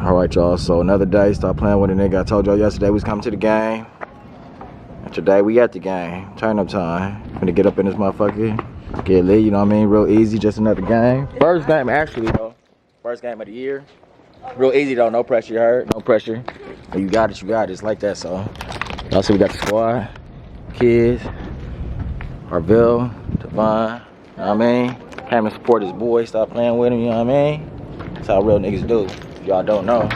All right, y'all. So another day. Stop playing with a nigga. I told y'all yesterday we was coming to the game. And today we at the game. Turn up time. Gonna get up in this motherfucker. Get lit. You know what I mean? Real easy. Just another game. First game actually though. First game of the year. Real easy though. No pressure. You heard? No pressure. When you got it. You got it. It's like that. So y'all see we got the squad. Kids. Arville. Devon. You know what I mean? Came and support his boy. Stop playing with him. You know what I mean? That's how real niggas do. If y'all don't know.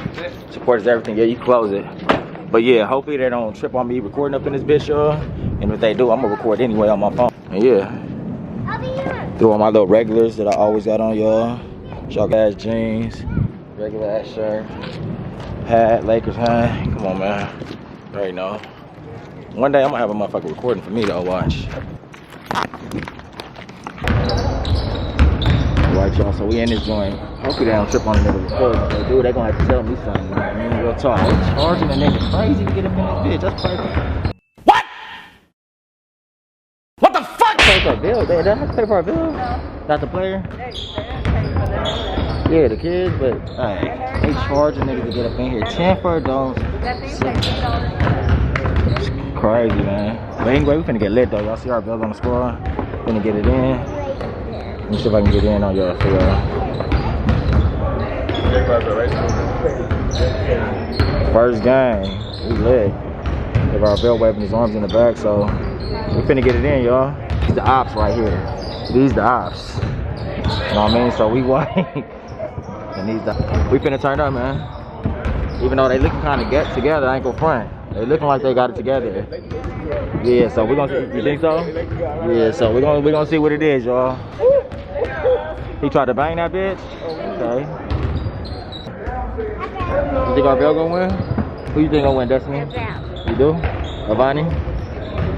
Support is everything. Yeah, you close it. But yeah, hopefully they don't trip on me recording up in this bitch, y'all. And if they do, I'm gonna record anyway on my phone. And yeah. Do all my little regulars that I always got on, y'all. Jog ass jeans, regular ass shirt, hat, Lakers hat. Come on, man. You already know. One day I'm gonna have a motherfucker recording for me though, watch. Alright, y'all, so we in this joint. Hopefully they don't trip on the nigga recording. If they do, they gonna have to tell me something. You know what I mean? Real talk. They charging a nigga crazy to get up in this bitch. That's crazy. What? What the fuck? Pay for a bill. They have to pay for a bill? No. Not the player? Yeah, the kids, but hey, they charging niggas to get up in here. 10 for adults. It's crazy, man. But anyway, we finna get lit though. Y'all see our bills on the squad. Finna get it in. Let me see if I can get in on y'all for y'all. First game, we lit. Have our bell waving his arms in the back, so we finna get it in, y'all. These the ops right here. These the ops. You know what I mean? So we white. And these the we finna turn up, man. Even though they looking kind of get together, I ain't gonna front. They looking like they got it together. Yeah, so we're gonna see. You think so? Yeah, so we're gonna see what it is, y'all. He tried to bang that bitch? Okay. You think Arville gonna win? Who you think gonna win, Destiny? You do? Avani?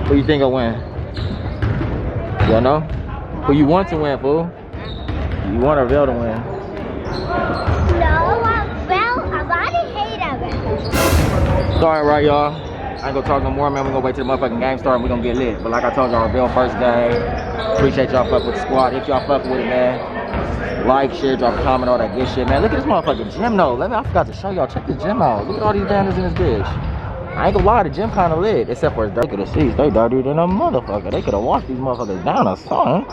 Who you think gonna win? You don't know? Who you want to win, fool? You want Arville to win? No, Avani hate Arville. Sorry, right, y'all. I ain't gonna talk no more, man. We're gonna wait till the motherfucking game start and we're gonna get lit. But like I told y'all, Arville first game. Appreciate y'all fucking with the squad. If y'all fucking with it, man. Like, share, drop a comment, all that good shit, man. Look at this motherfucking gym though. I forgot to show y'all. Check this gym out. Look at all these banners in this bitch. I ain't gonna lie, the gym kinda lit. Except for look at the seats. They dirtier than a motherfucker. They could've washed these motherfuckers down or something.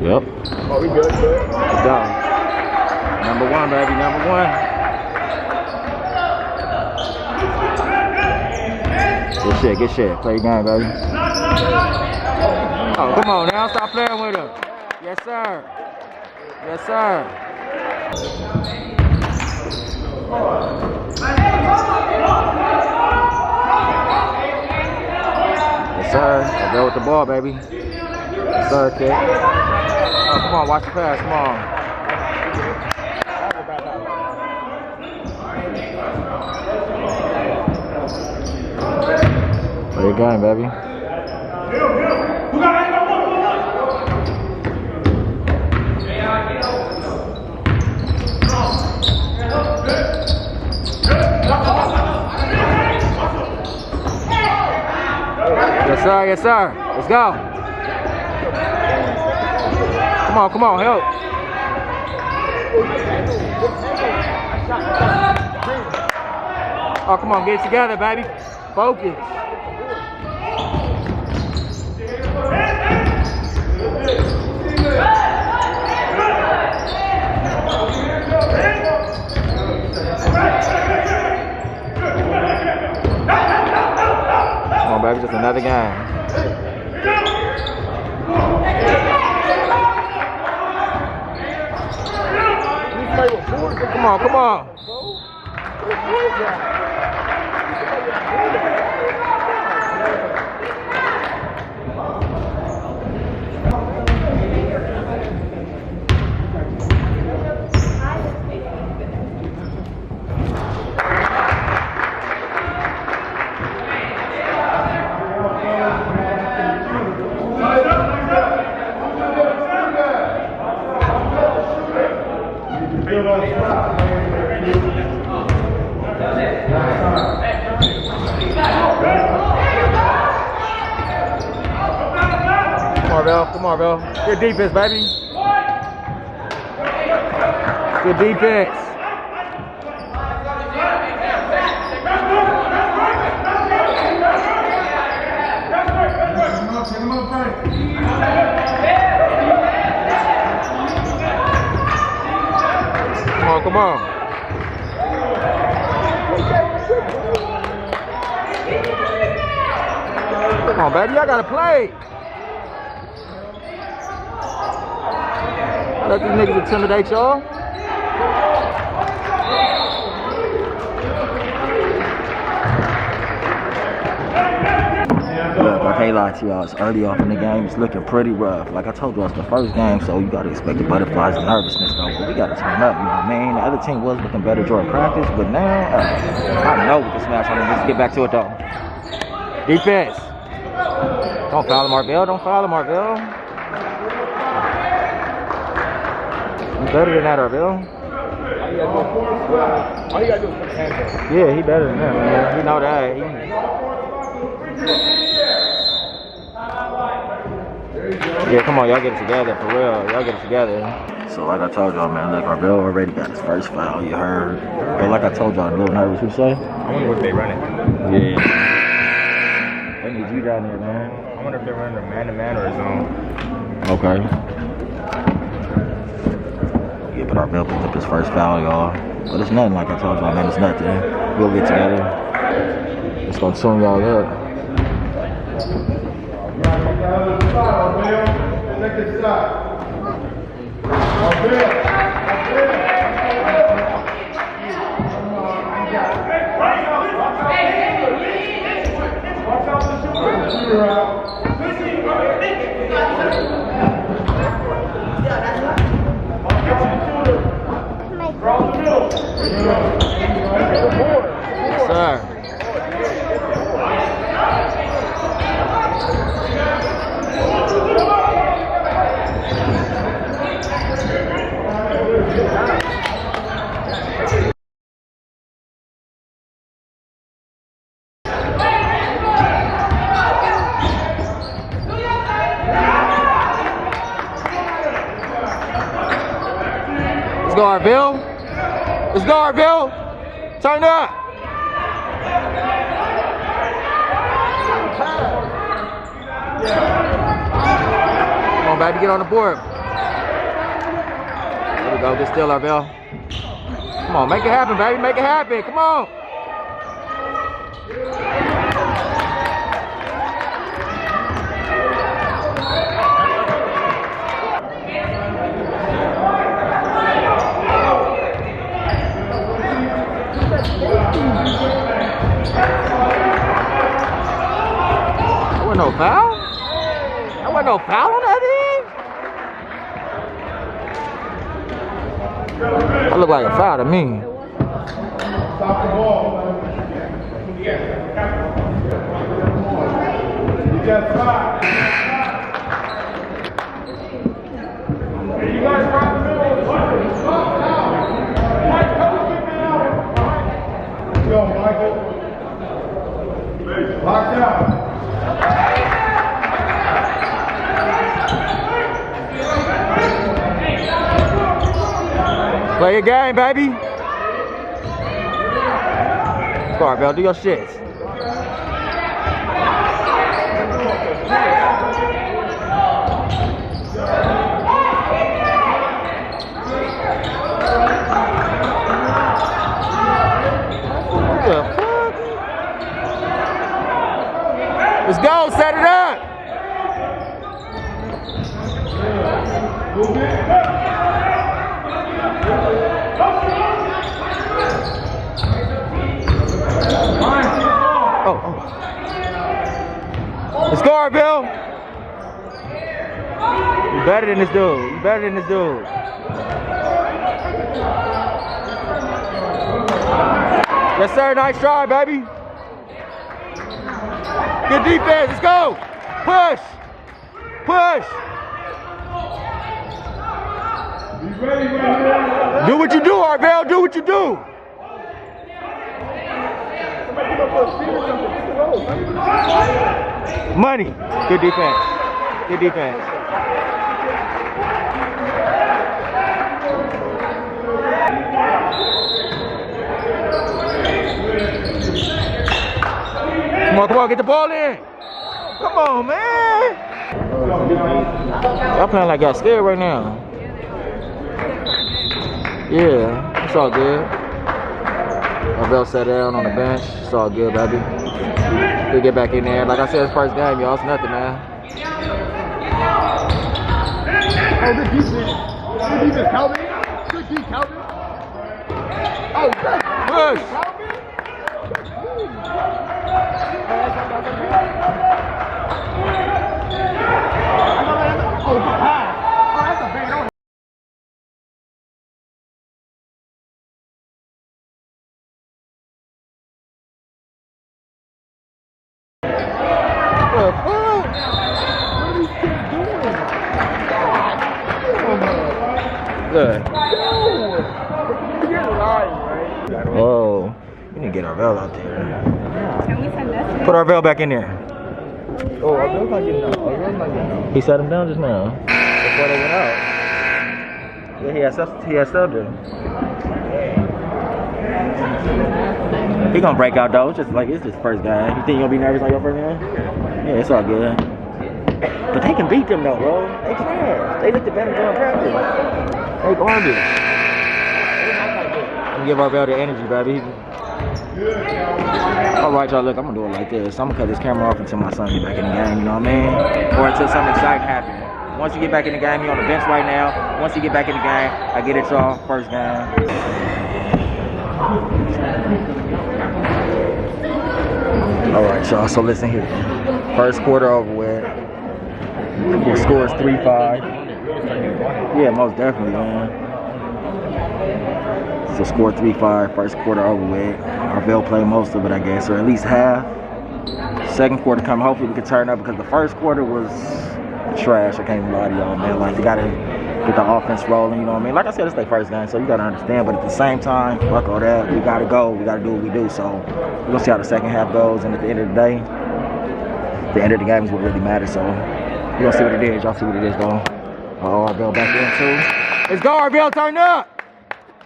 Yep. Oh, we good, good. Let's go. Number one, baby. Number one. Good shit. Play your game, baby. Oh, come on now. Stop playing with him. Yes, sir. Yes, sir. Yes, sir. I'll go with the ball, baby. Yes, sir, kid. Oh, come on, watch the pass, come on. Play your game, baby. Yes, sir, yes, sir. Let's go. Come on, help. Oh, come on, get it together, baby. Focus. Come on, baby, just another game. Come on. Come on, bro. Good defense, baby. Good defense. Come on. Come on, baby. I gotta play. Let these niggas intimidate y'all. Look, I can't lie to y'all. It's early off in the game. It's looking pretty rough. Like I told you, it's the first game, so you gotta expect the butterflies and nervousness, though. But we gotta turn up, you know what I mean? The other team was looking better during practice, but now I know we can smash on them. Let's get back to it, though. Defense. Don't foul him, Marvell. Don't foul him, Marvell. You better than that, Marvell. All you gotta do is put his hands up. Yeah, he better than that, man. You know that. Yeah, come on, y'all get it together, for real. Y'all get it together. So like I told y'all, man, look, Marvell already got his first foul, you heard. But like I told y'all, I'm a little nervous. What you say? I wonder what they running. Yeah. They need you down there, man. I wonder if they're running a man-to-man or a zone. Okay. Yeah, but Marvell picked up his first foul, y'all. But it's nothing, like I told y'all, man, it's nothing. We'll get together. It's gonna tune y'all up. Sir. Let's go, Arville. Let's go, Arville. Turn up. Come on, baby, get on the board. There we go. Get still, Arville. Come on, make it happen, baby. Make it happen. Come on. There wasn't no foul? There wasn't no foul on that end? That looked like a foul to me. Stop the ball. You got five. You guys right in the middle of the button. Mike, come and get me out. Go, Michael. Locked out. Play your game, baby. Barbell, do your shit. What the fuck? Let's go, set it up. Oh. Let's go, Bill. You better than this dude. You better than this dude. Yes, sir. Nice try, baby. Good defense. Let's go. Push. Push. Do what you do, Arbel. Do what you do. Money. Good defense. Good defense. come on, get the ball in. Come on, man. Y'all playing like y'all scared right now. Yeah, it's all good. Marvell sat down on the bench. It's all good, baby. He'll get back in there. Like I said, it's first game, y'all. It's nothing, man. Oh, good defense. Good defense, Calvin. Good defense, Calvin. Oh, good. Push. Oh, good pass. Oh, that's a bad on. What the fuck? Good. Whoa. We need to get Marvell out there. Can we send this? Put Marvell back in there. Oh, Marvell's not getting out. Marvell's not getting out. He sat him down just now. Before they went out. Yeah, he had subject. He gonna break out though. It's just first game. You think you gonna be nervous on your first game? Yeah, it's all good. But they can beat them though, bro. They trash. They look the better than practice. They garbage. I'm gonna give Marvell the energy, baby. Alright, y'all, look, I'm gonna do it like this. I'm gonna cut this camera off until my son get back in the game, you know what I mean? Or until something exciting happens. Once you get back in the game, you're on the bench right now. Once you get back in the game, I get it, y'all. First game. Alright, y'all, so listen here. First quarter over with. The score is 3-5. Yeah, most definitely, man. So score 3-5, first quarter over with. Marvell played most of it, I guess, or at least half. Second quarter coming, hopefully we can turn up because the first quarter was trash. I can't even lie to y'all, man. Like, you gotta get the offense rolling, you know what I mean? Like I said, it's their first game, so you gotta understand, but at the same time, fuck all that. We gotta go, we gotta do what we do. So we're gonna see how the second half goes, and at the end of the day, the end of the game is what really matters. So we're gonna see what it is. Y'all see what it is, though. Marvell back in too. Let's go, Marvell, turn up!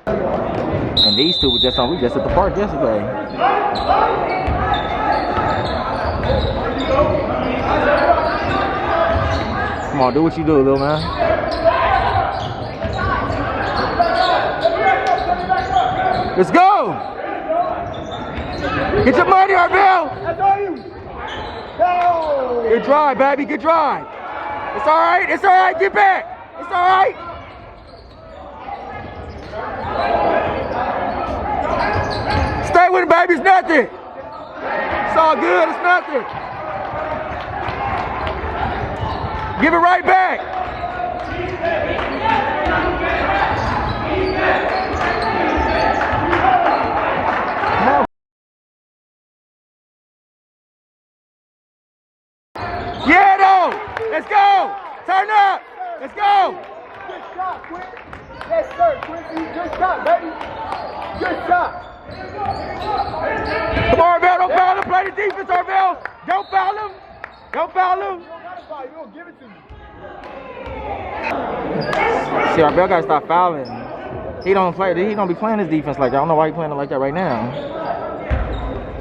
And these two were just on, we just at the park yesterday. Come on, do what you do, little man. Let's go! Get your money, Marvell! That's all you. Go. Good drive, baby, good drive. It's all right, get back. It's all right. Stay with it, baby, it's nothing. It's all good, it's nothing. Give it right back. Yeah, though. Let's go. Turn up. Let's go. Good shot, Quinn. Yes, sir, Quincy. Good shot, baby. Good shot. Come on, Marvell, don't foul him. Play the defense, Marvell. Don't foul him. Don't foul him. You don't give it to me. See, Marvell gotta stop fouling. He don't be playing his defense like that. I don't know why he playing it like that right now.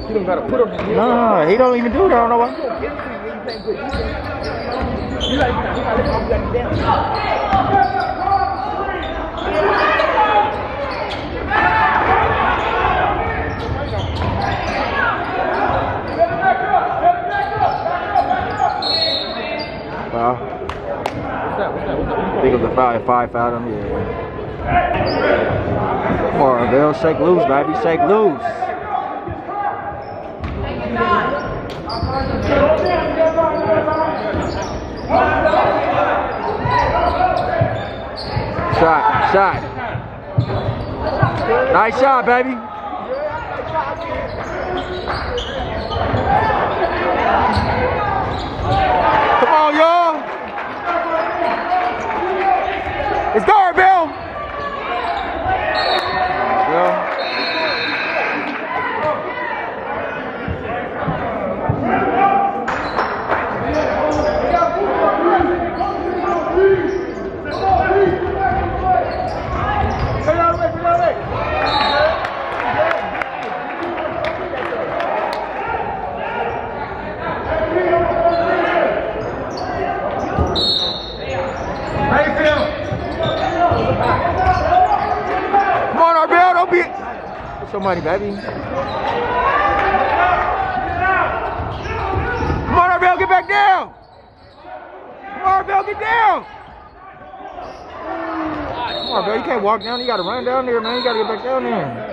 You don't gotta put him in. No, he don't even do that. I don't know why. You don't give it to me when you playing good defense. You gotta Foul. What's that? I think it was a foul. 5 fouled him, yeah. Marvell, shake loose, baby. Shake loose. Shot. Nice shot, baby. Come on, y'all. Let's go, Marvell. your money, baby. Come on, Arbel, get back down. Come on, Arbel, get down. Come on, Arbel, you can't walk down. You got to run down there, man. You got to get back down there.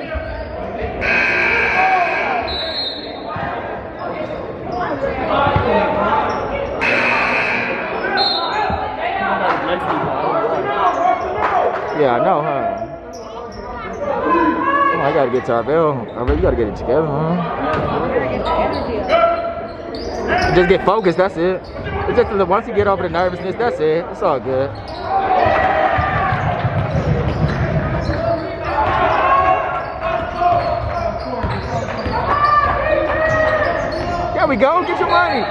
Yeah, I know, huh? Oh, I gotta get to Arbel. Arbel, you gotta get it together, huh? Just get focused, that's it. It's just once you get over the nervousness, that's it. It's all good. There we go, get your money.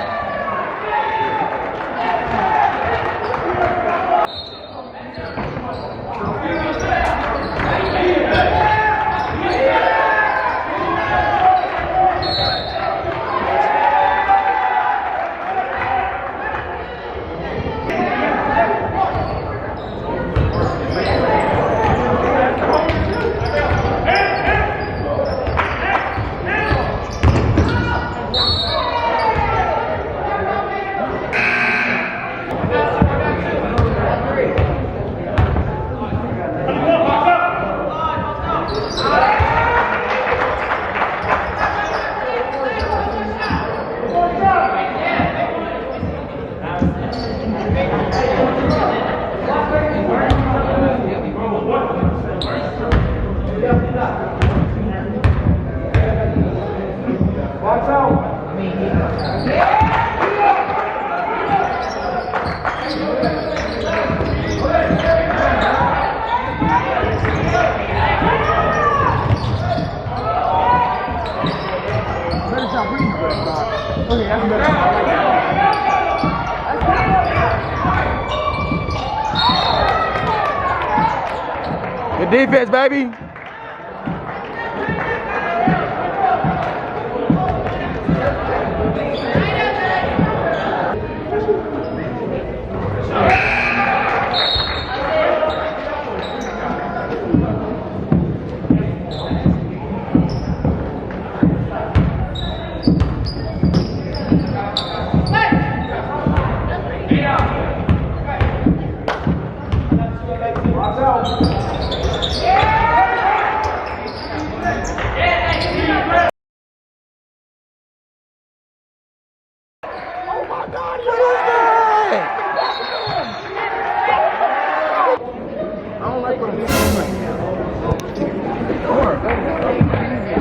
Good defense, baby.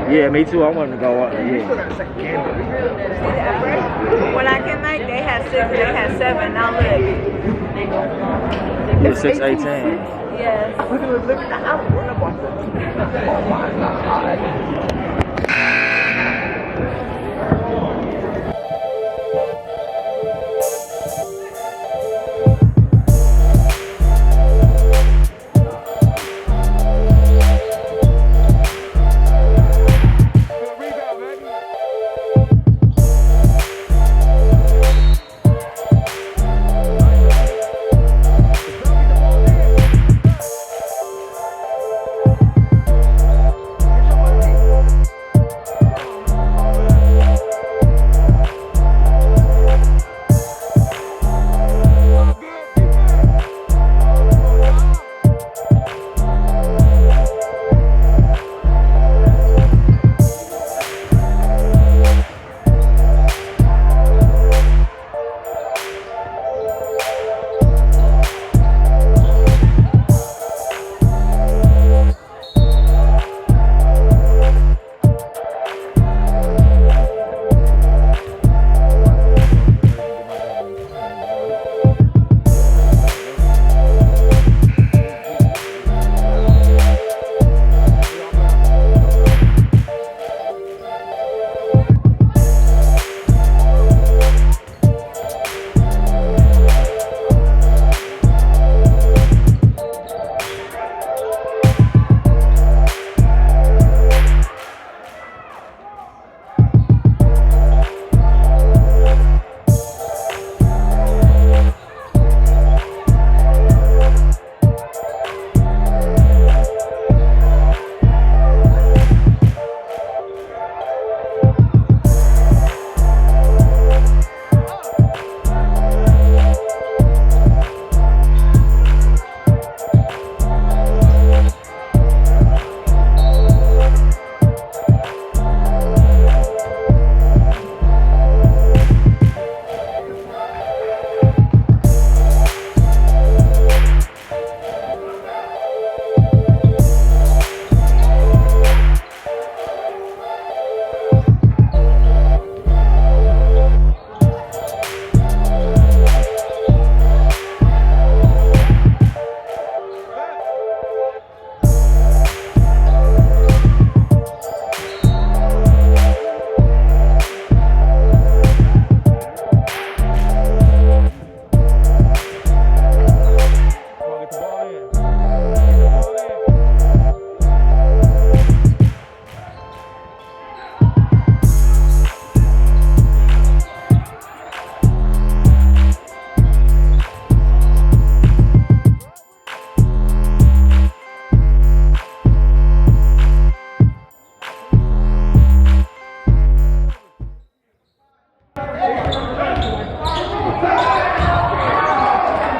Yeah, me too. I wanted to go up. Yeah. When I came back, they had 6, they had 7. Now look. It's 6:18. Yes. Look at the house. Oh my God.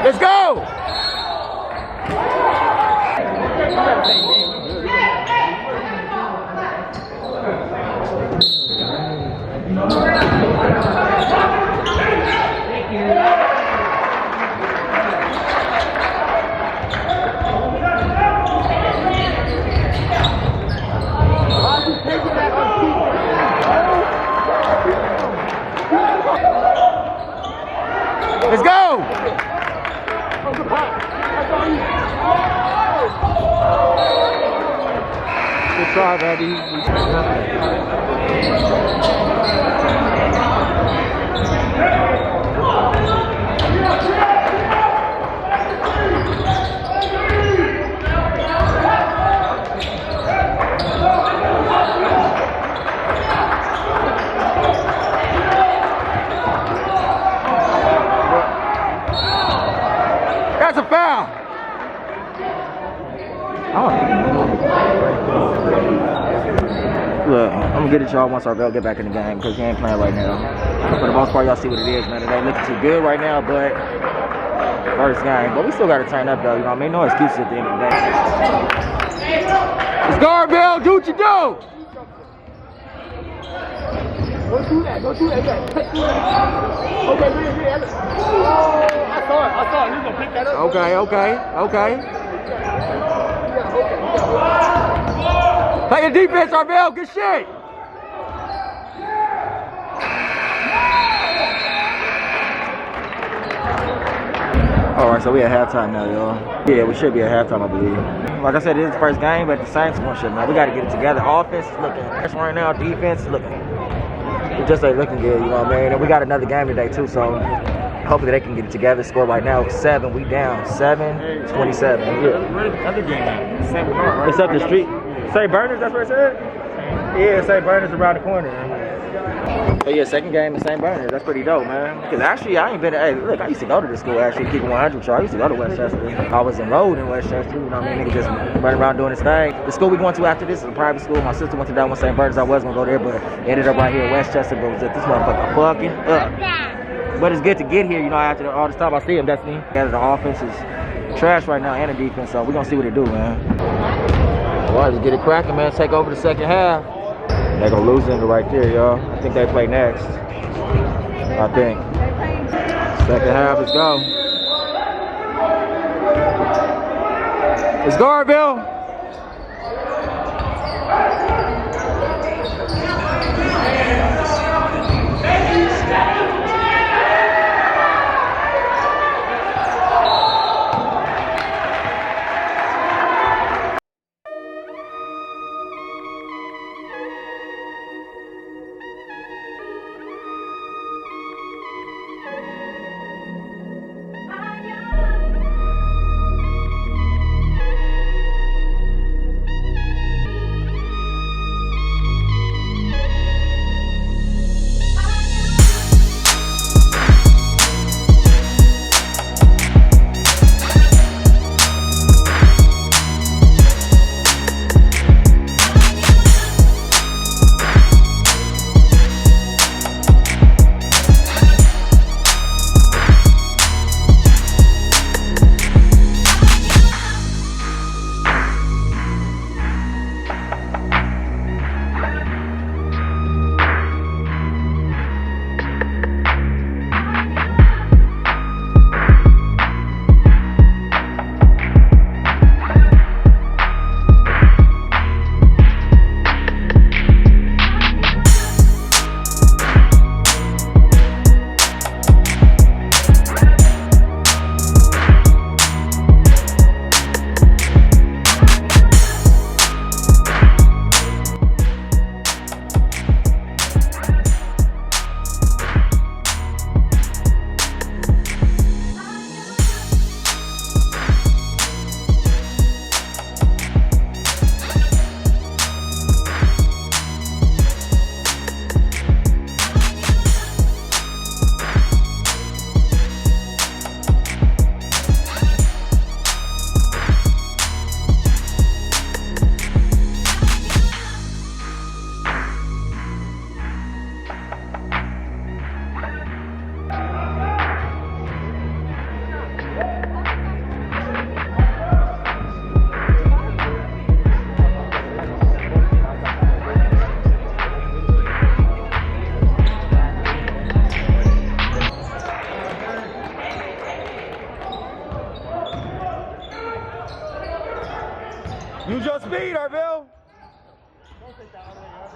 Let's go! Let's go! Good try, buddy. That's a foul. Oh. Look, I'm gonna get it y'all once our belt get back in the game because he ain't playing right now. For the most part, y'all see what it is, man. It ain't looking too good right now, but first game. But we still gotta turn up though, you know what I mean? No excuses at the end of the day. Let's go, Bill. Do what you do. Don't do that. Don't do that. Okay, I saw it. You gonna pick that up? Okay. Play your defense, Arvell. Good shit. Alright, so we at halftime now, y'all. Yeah, we should be at halftime, I believe. Like I said, this is the first game, but the Saints going shit, man. We got to get it together. Offense is looking fresh right now. Defense is looking. It just ain't looking good, you know what I mean? And we got another game today, too, so hopefully they can get it together. Score right now, 7. We down 7-27. Yeah. Other game, 7 right? It's up the street. St. Bernard's, that's where it said? Yeah, St. Bernard's around the corner. But yeah, second game in St. Bernard's. That's pretty dope, man. Because actually, I ain't been. Hey, look, I used to go to this school, actually, keep it 100. I used to go to Westchester. I was enrolled in Westchester, you know what I mean? Nigga just running around doing his thing. The school we going to after this is a private school. My sister went to that one, St. Bernard's. I was going to go there, but ended up right here in Westchester. But was at this motherfucker fucking up. But it's good to get here, you know, after all this time I see him, Destiny. The offense is trash right now and the defense, so we're going to see what it do, man. All right, let's get it cracking, man. Take over the second half. They're going to lose into right there, y'all. I think they play next. I think. Second half, let's go. It's Garville.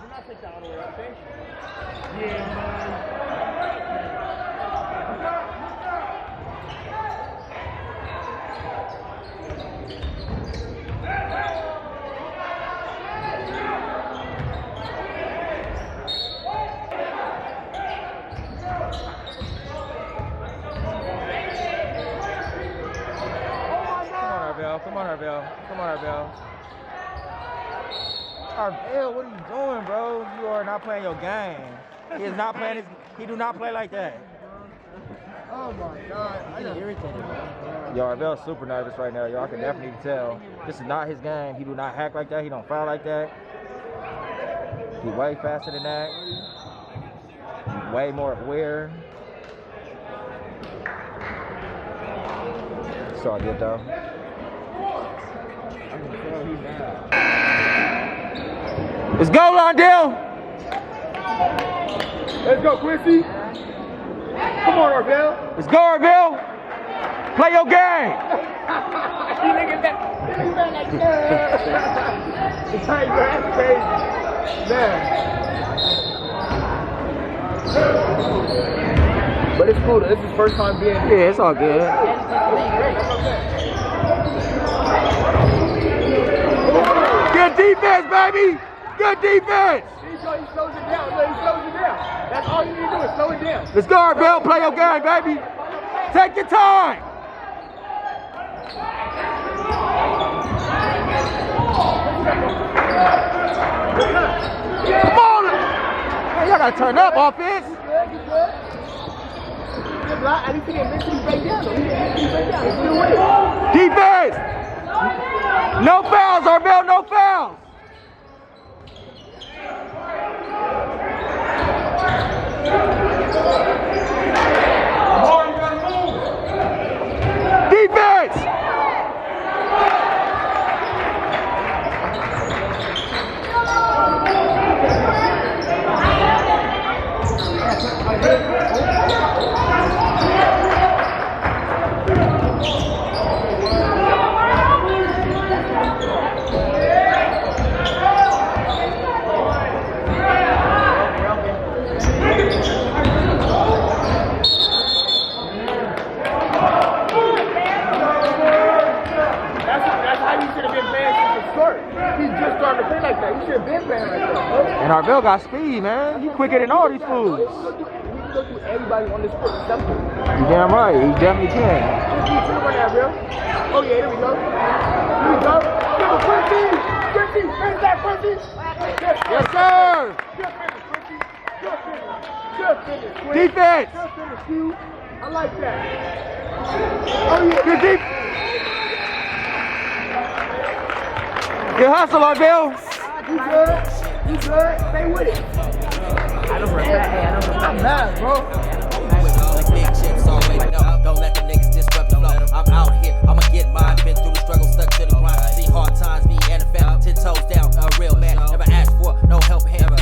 not take that all the way up, thank you. Yeah, man. Come on, Arvell. Come on, Arvell. Arvell, what are you doing, bro? You are not playing your game. He is not playing his. He do not play like that. Oh my God, I get irritated. Yo, Arvell's super nervous right now. Y'all can definitely tell. This is not his game. He do not hack like that. He don't foul like that. He way faster than that. Way more aware. It's all good though. Let's go, Lawndale! Let's go, Quincy. Come on, Arvell. Let's go, Arvell! Play your game! He nigga back like that. It's like, that's crazy. Man. But it's cool. This is his first time being here. Yeah, it's all good. Good defense, baby! Good defense! He slows it down. He slows it down. That's all you need to do is slow it down. Let's go, Arvell. Play your game, baby. Take your time. Come on. Man, y'all gotta turn up, offense. At least he didn't miss his break down. He didn't miss his break down. He's still winning. Defense. No fouls, Arvell. No fouls. Defense! And Arvell got speed, man. He quicker than all these fools. We can go through everybody on this court. You damn right. He definitely can. Oh, yeah, here we go. Here we go. Quincy, finish that, Quincy. Yes, sir. Good finish, Quincy. Good finish. Good finish, Quincy. Defense. Good finish, Q. I like that. Oh, yeah. Good deep. Good hustle, Lawndale. You good? You good? Stay with it. I know for a fact. I'm mad, bro. Like big chips always know. Don't let them niggas disrupt the flow. I'm out here, I'ma get mine. Been through the struggle, stuck to the grind. See hard times, me and the fam, 10 toes down. A real man, never asked for no help hand.